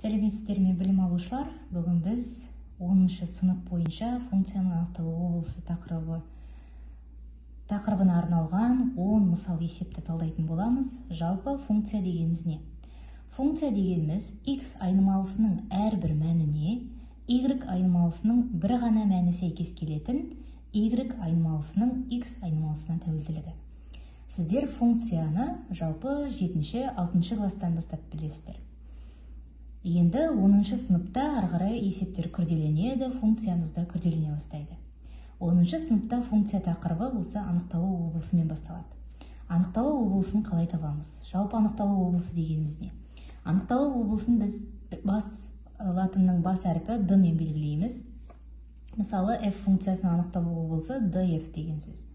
Сәлеметсіздер ме білім алушылар? Бүгін біз 10-шы сынып бойынша функцияның анықталу облысы тақырыбына арналған 10 мысал есепті талдайтын боламыз. Жалпы функция дегеніміз не? Функция дегеніміз x айнымалысының әрбір мәніне y айнымалысының бір ғана мәні сәйкес келетін y айнымалысының x айнымалысына тәуелділігі. Сіздер функцияны жалпы 7-6 класстан бастап білесіздер. Енді 10-шы сыныпта арғарай есептер күрделенеді, функциямыз да күрделене бастайды. 10-шы сыныпта функция тақырыбы осы анықталу облысымен басталады. Анықталу облысын қалай табамыз? Жалпы анықталу облысы дегеніміз не? Анықталу облысын біз латынның бас әрпі d мен белгілейміз. Мысалы, f функциясының анықталу облысы df деген сөз.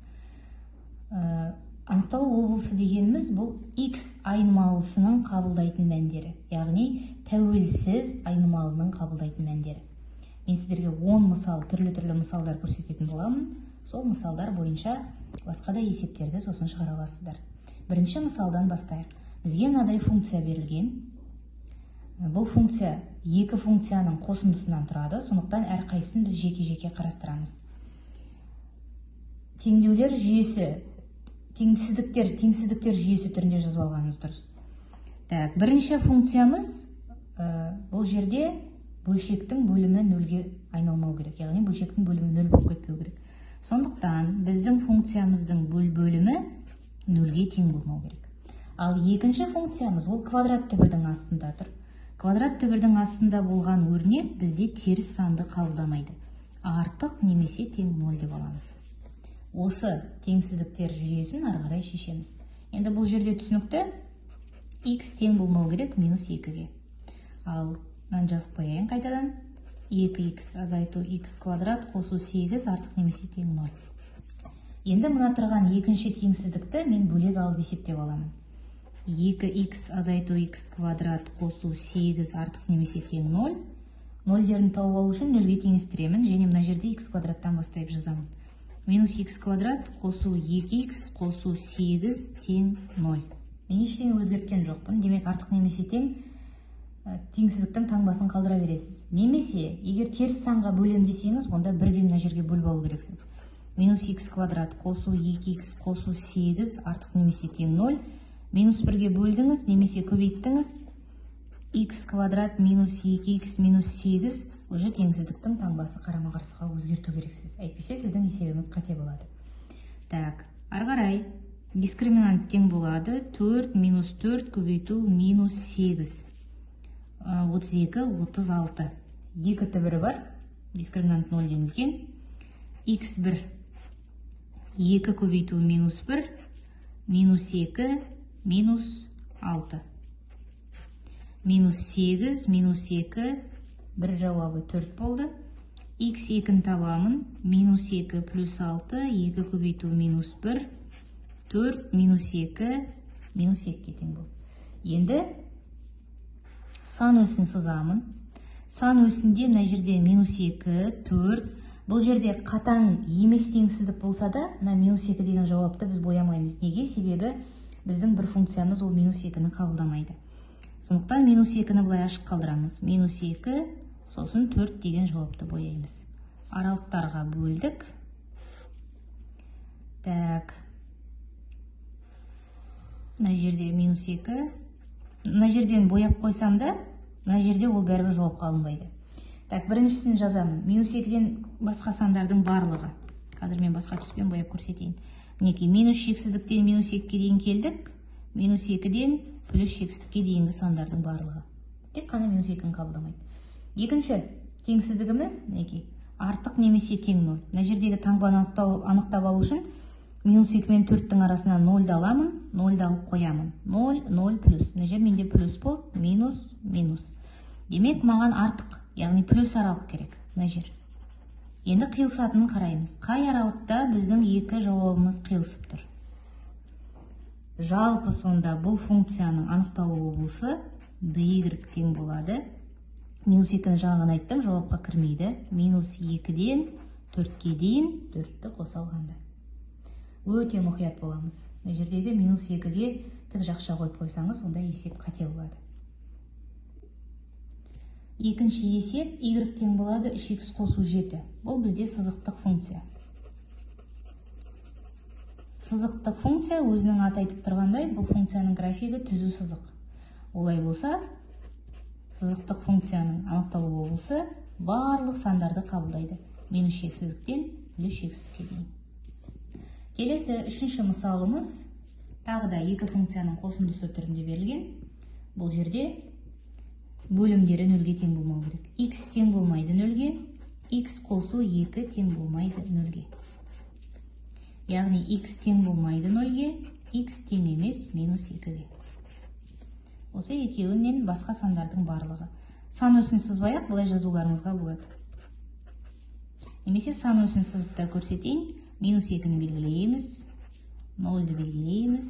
Анықталу облысы дегеніміз бұл x айнымалысының қабылдайтын мәндері, яғни тәуелсіз айнымалының қабылдайтын мәндері. Мен сіздерге 10 мысал, түрлі мысалдар көрсететін боламын. Сол мысалдар бойынша басқа да есептерді сосын шығара аласыздар. Бірінші мысалдан бастайық. Бізге мынадай функция берілген. Бұл функция екі функцияның қосындысынан тұрады, сондықтан әрқайсысын біз жеке-жеке қарастырамыз. Теңдеулер жүйесі, теңсіздіктер жүйесі түрінде жазып алғанымыз дұрыс. Бірінші функциямыз бұл жерде бөлшектің бөлімі нөлге айналмау керек, яғни бөлшектің бөлімі нөл болып кетпеу керек. Сондықтан біздің функциямыздың бөлімі нөлге тең болмау керек. Ал екінші функциямыз ол квадрат түбірдің астында тұр. Квадрат түбірдің астында болған өрнек бізде теріс санды қабылдамайды. Артық немесе тең 0 деп аламыз. Осы теңсіздіктер жүйесін арғарай шешеміз. Енді бұл жерде түсінікті x тең болмау керек -2-ге. Ал мен жазып қояйын қайтадан. 2x азайту x квадрат қосу 8 артық немесе тең 0. Енді мына тұрған екінші теңсіздікті мен бөлек алып есептеп аламын. 2x азайту x квадрат қосу 8 артық немесе тең 0. Нөлдерін тауып алу үшін нөлге теңестіремін және мына жерде x квадраттан бастап жазамын. -x квадрат қосу 2x қосу 8 тең 0. Мен ештеңе өзгерткен жоқпын. Демек артық немесе тең теңсіздіктің таңбасын қалдыра бересіз. Немесе, егер теріс санға бөлем десеңіз, онда бірден мына жерге бөліп алу керексіз. -x квадрат қосу 2x қосу 8 артық немесе тең 0. -1-ге бөлдіңіз, немесе көбейттіңіз. x квадрат -2x -8 уже теңсіздіктің таңбасы қарама-қарсыға өзгерту керексіз. Әйтпесе сіздің есебіңіз қате болады. Арғарай дискриминант тең болады. 4 -4 көбейту -8. 32, 36. Екі түбірі бар. Дискриминант 0-ден үлкен. x1 2 көбейту -1 -2 -6 -8 -2 бір жауабы 4 болды. x2-ні табамын. -2 плюс 6 2 көбейту -1 4 -2 -2-ге тең болды. Енді сан өсін сызамын. Сан өсінде мына жерде -2 4. Бұл жерде қатаң емес теңсіздік болса да, мына -2 деген жауапты біз боямаймыз. Неге? Себебі біздің бір функциямыз ол -2-ні қабылдамайды. Сондықтан -2-ні былай ашық қалдырамыз. -2 сосын 4 деген жауапты бояймыз. Аралықтарға бөлдік. Мына жерде -2. Мына жерден бояп қойсам да, мына жерде ол бәрібір жауап қалынбайды. Біріншісін жазамын. -2-ден басқа сандардың барлығы. Қазір мен басқа түспен бояп көрсетейін. Мінекей, минус шексіздіктен -2-ге дейін келдік. -2-ден плюс шексіздікке дейінгі сандардың барлығы. Тек қана -2-ні қабылдамайды. Екінші теңсіздігіміз, мінекей, артық немесе тең 0. Мына жердегі таңбаны анықтап алу үшін -2 мен 4-тің арасынан 0-ді аламын, 0-ді алып қоямын. 0, 0 плюс. Мына жер менде плюс болды, минус, минус. Демек, маған артық, яғни плюс аралық керек. Мына жер. Енді қиылысатынын қараймыз. Қай аралықта біздің екі жауабымыз қиылысып тұр? Жалпы сонда бұл функцияның анықталу облысы dy тең болады. -2-ні жаңағы айттым, жауапқа кірмейді. -2-ден 4-ге дейін 4-ті қоса алғанда. Өте мұқият боламыз. Мына жердегі -2-ге тік жақша қойып қойсаңыз, онда есеп қате болады. Екінші есеп y тең болады 3x қосу 7. Бұл бізде сызықтық функция. Сызықтық функция өзінің аты айтып тұрғандай, бұл функцияның графигі түзу сызық. Олай болса, сызықтық функцияның анықталу облысы барлық сандарды қабылдайды. Минус шексіздіктен плюс шексіздікке дейін. Келесі үшінші мысалымыз тағы да екі функцияның қосындысы түрінде берілген. Бұл жерде бөлімдері нөлге тең болмау керек. X тең болмайды нөлге, X қосу 2 тең болмайды нөлге. Яғни X тең болмайды нөлге, X тең емес минус 2-ге. Осы екеуінен басқа сандардың барлығы. Сан өсін сызбай-ақ былай жазуларыңызға болады. Немесе сан өсін сызып та көрсетейін. Минус 2-ні белгілейміз, 0-ді белгілейміз.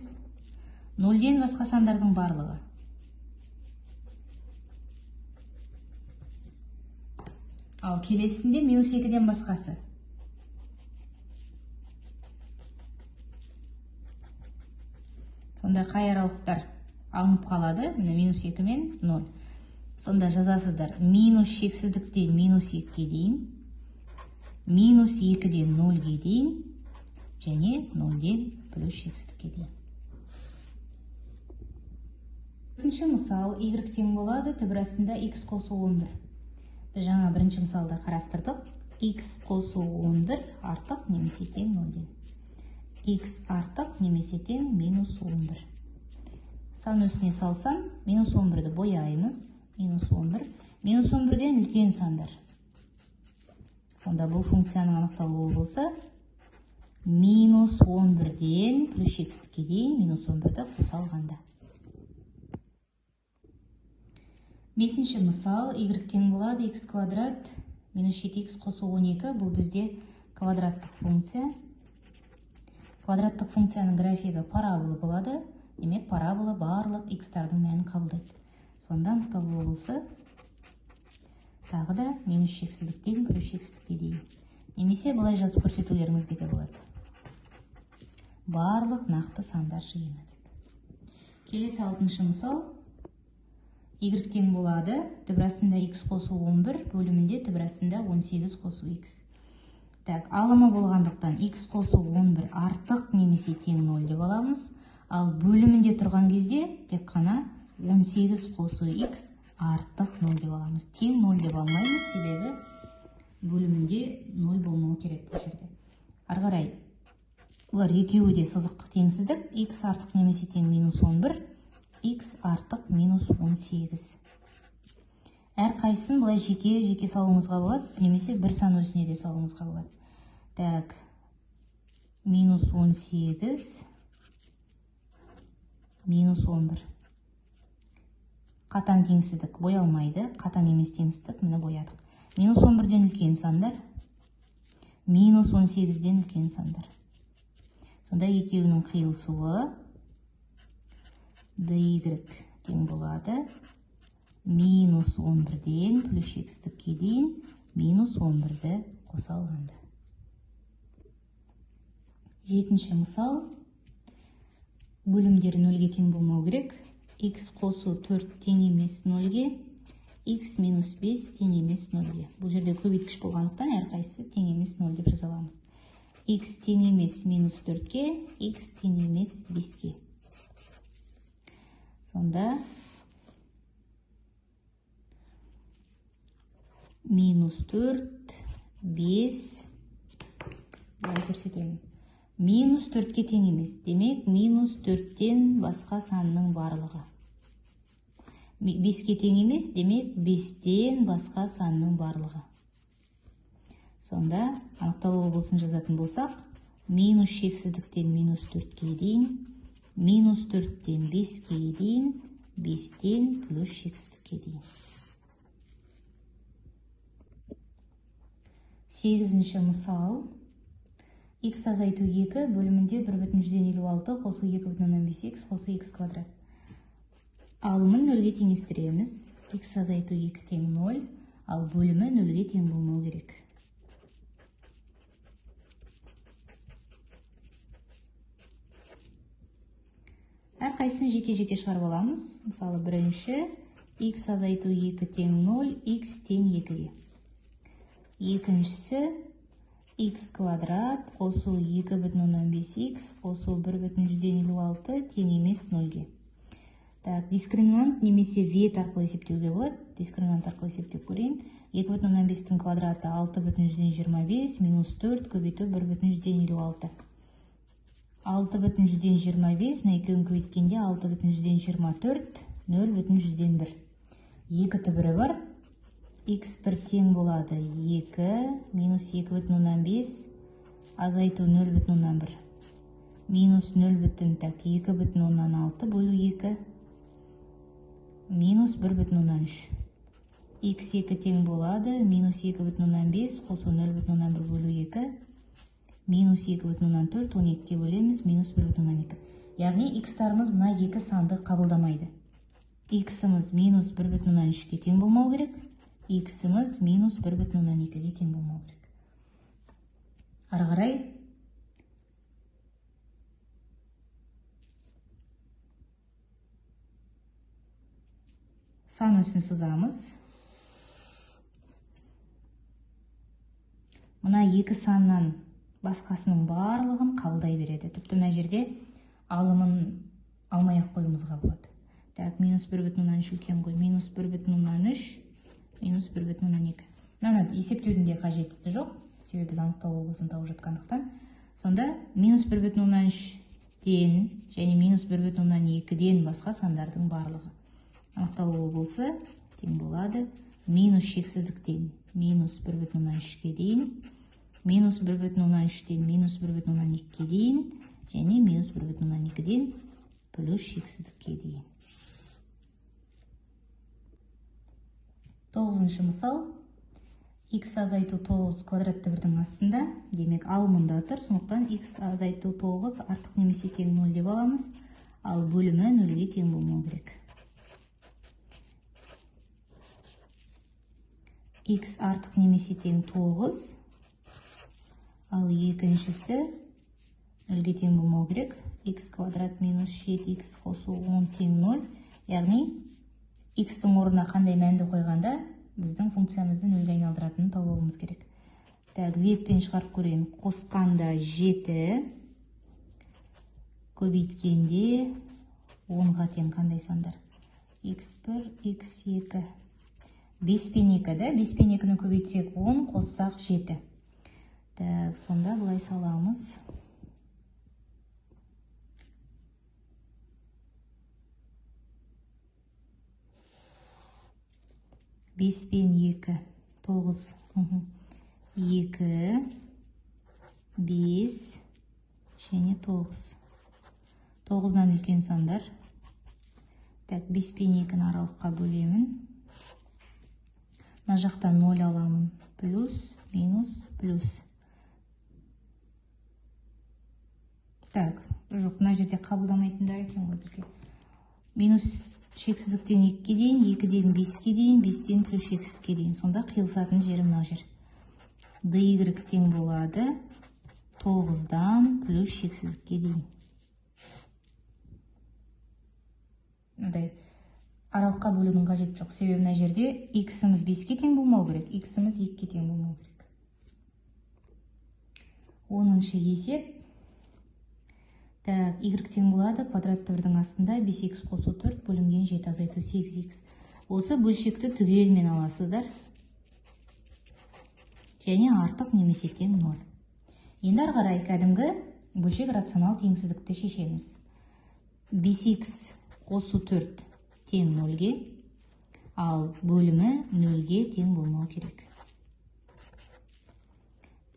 0-ден басқа сандардың барлығы. Ал келесінде минус 2-ден басқасы. Сонда қай аралықтар алынып қалады? Міне минус 2 мен 0. Сонда жазасыздар минус шексіздіктен минус 2-ге дейін, минус 2-ден 0-ге дейін, және 0-ден плюс шексіздікке дейін. Бірінші мысал y тең болады түбірасында x қосу 11. Біз жаңа бірінші мысалда қарастырдық. X қосу 11 артық немесе тең 0-ден. X артық немесе тең минус 11. Сан өсіне салсам, минус 11-ді бояймыз. Минус 11. Минус 11-ден үлкен сандар. Сонда бұл функцияның анықталуы болса, минус 11-ден плюс шексіздікке дейін минус 11-ді қоса алғанда. Бесінші мысал y тең болады x квадрат минус 7x қосу 12. Бұл бізде квадраттық функция. Квадраттық функцияның графигі парабола болады. Демек, парабола барлық x-тардың мәнін қабылдайды. Сонда анықталу болса, тағы да минус шексіздіктен плюс шексіздікке дейін. Немесе былай жазып көрсетулеріңізге де болады. Барлық нақты сандар жиыны деп. Келесі алтыншы мысал y тең болады түбірасында x қосу 11 бөлімінде түбірасында 18 қосу x. Так, алымы болғандықтан x қосу 11 артық немесе тең 0 деп аламыз. Ал бөлімінде тұрған кезде тек қана 18 қосу x артық 0 деп аламыз. Тең 0 деп алмаймыз, себебі бөлімінде 0 болмау керек бұл жерде. Ары қарай, бұлар екеуі де сызықтық теңсіздік. X артық немесе тең минус 11, x артық минус 18. Әр қайсысын бұлай жеке салуыңызға болады, немесе бір сан өсіне де салуыңызға болады. Так, минус 18, минус 11. Қатаң теңсіздік боялмайды, қатаң емес теңсіздік, міне боядық. Минус 11-ден үлкен сандар, минус 18-ден үлкен сандар. Сонда екеуінің қиылысуы dy тең болады минус 11-ден плюс шексіздікке дейін минус 11-ді қоса алғанда. Жетінші мысал. Бөлімдері 0-ге тең болмау керек. X қосу 4 тең емес 0-ге, X минус 5 тең емес 0-ге. Бұл жерде көбейткіш болғандықтан әрқайсысы тең емес 0 деп жазаламыз. X тең емес минус 4-ге, X тең емес 5-ге. Сонда минус 4, 5, бұлай көрсетемін. Минус 4-ке тең емес. Демек, минус 4-тен басқа санның барлығы. 5-ке тең емес, демек, 5-тен басқа санның барлығы. Сонда, анықталу болсын жазатын болсақ, минус шексіздіктен минус 4-ке дейін, минус 4-тен 5-ке дейін, 5-тен плюс шексіздікке дейін. 8-ші мысал. X азайту 2 бөлімінде 1,56 қосу 2,5x қосу x квадрат. Алымын 0-ге теңестіреміз. X азайту 2 тең 0, ал бөлімі 0-ге тең болмау керек. Әрқайсысын жеке-жеке шығарып аламыз. Мысалы, бірінші x азайту 2 тең 0, x тең 2-ге. Екіншісі x квадрат қосу 2,5x қосу 1,56 тең емес 0-ге. Так, дискриминант немесе вет арқылы есептеуге болады. Дискриминант арқылы есептеп көрейін. 2,5-тің квадраты 6,125 минус 4 көбейту 1,56. 6,125, мына екеуін көбейткенде 6,124, 0,101. Екі түбірі бар. x1 тең болады 2 минус 2,5 азайту 0,1. Минус 2,6 бөлу 2 минус 1,3. x2 тең болады минус 2,5 қосу 0,1 бөлу 2 минус 2,4, 12-ке бөлеміз, минус 1,2. Яғни x-тарымыз мына екі санды қабылдамайды. x-іміз минус 1,3-ке тең болмау керек, x-іміз минус 1,2-ге тең болмау керек. Ары қарай сан өсін сызамыз. Мына екі саннан басқасының барлығын қабылдай береді. Тіпті мына жерде алымын алмай-ақ қоюымызға болады. Так, минус 1,3 үлкен ғой. Минус 1,3, минус 1,2. Мынаны есептеудің де қажеті жоқ. Себебі біз анықталу облысын тауып жатқандықтан. Сонда минус 1,3-ден және минус 1,2-ден басқа сандардың барлығы. Анықталу облысы тең болады. Минус шексіздіктен минус 1,3-ге дейін, минус 1,3-ден минус 1,2-ге дейін және минус 1,2-ден плюс шексіздікке дейін. 9-шы мысал. X азайту 9 квадратты бірдің астында. Демек, алымында тұр. Сондықтан X азайту 9 артық немесе тең 0 деп аламыз. Ал бөлімі 0-ге тең болмау керек. X артық немесе тең 9. Ал екіншісі 0-ге тең болмау керек. X квадрат минус 7x қосу 10 тең 0. Яғни, x-тің орнына қандай мәнді қойғанда, біздің функциямызды 0-ге айналдыратынын тауып керек. Так, ветпен шығарып көрейін. Қосқанда 7, көбейткенде 10-ға тең қандай сандар? x1, x2. 5 пен 2, да? 5 пен 2-ні көбейтсек 10, қоссақ 7. Так, сонда бұлай саламыз. Бес пен 2, 9, 2, 5 және 9. 9-дан үлкен сандар. Так, 5 пен 2-ні аралыққа бөлемін. Мына жақтан 0 аламын. Плюс, минус, плюс. Так, жоқ, мына жерде қабылдамайтындар екен ғой бізге. Минус шексіздіктен 2-ге дейін, 2-ден 5-ге дейін, 5-ден плюс шексіздікке дейін. Сонда қиылысатын жері мына жер. dy тең болады 9-дан плюс шексіздікке дейін. Мындай аралыққа бөлудің қажеті жоқ. Себебі мына жерде x-іміз 5-ге тең болмау керек, x-іміз 2-ге тең болмау керек. 10-шы есеп. Так, y тең болады квадратты бірдің астында 5x қосу 4 бөлінген 7 азайту 8x. Осы бөлшекті түгелмен аласыздар. Және артық немесе тең 0. Енді ары қарай кәдімгі бөлшек рационал теңсіздікті шешеміз. 5x қосу 4 тең 0-ге, ал бөлімі 0-ге тең болмау керек.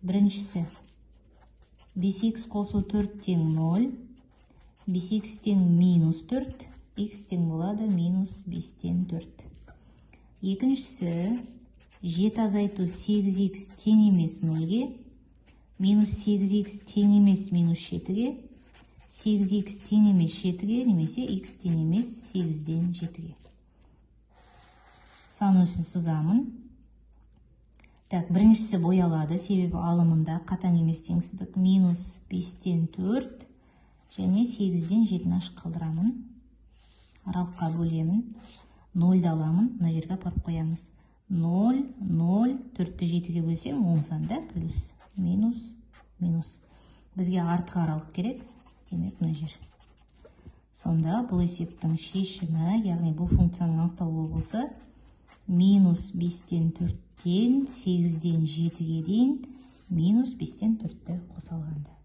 Біріншісі 5x қосу 4 тең 0, 5x тең минус 4, x тең болады минус 5-тен 4. Екіншісі 7 азайту 8x тең емес 0-ге, минус 8x тең емес минус 7-ге, 8x тең емес 7-ге, немесе x тең емес 8-ден 7-ге. Сан өсін сызамын. Так, біріншісі боялады, себебі алымында қатаң емес теңсіздік минус 5-тен 4 және 8-ден 7-ні ашық қалдырамын. Аралыққа бөлемін. 0-ды аламын, мына жерге апарып қоямыз. 0, 0, 4-ті 7-ге бөлсем 10 сан, да, плюс, минус, минус. Бізге артық аралық керек, демек мына жер. Сонда бұл есептің шешімі, яғни бұл функцияның анықталуы болса, минус 5-тен 4-тен 8-ден 7-ге дейін минус 5-тен 4-ті қоса алғанда.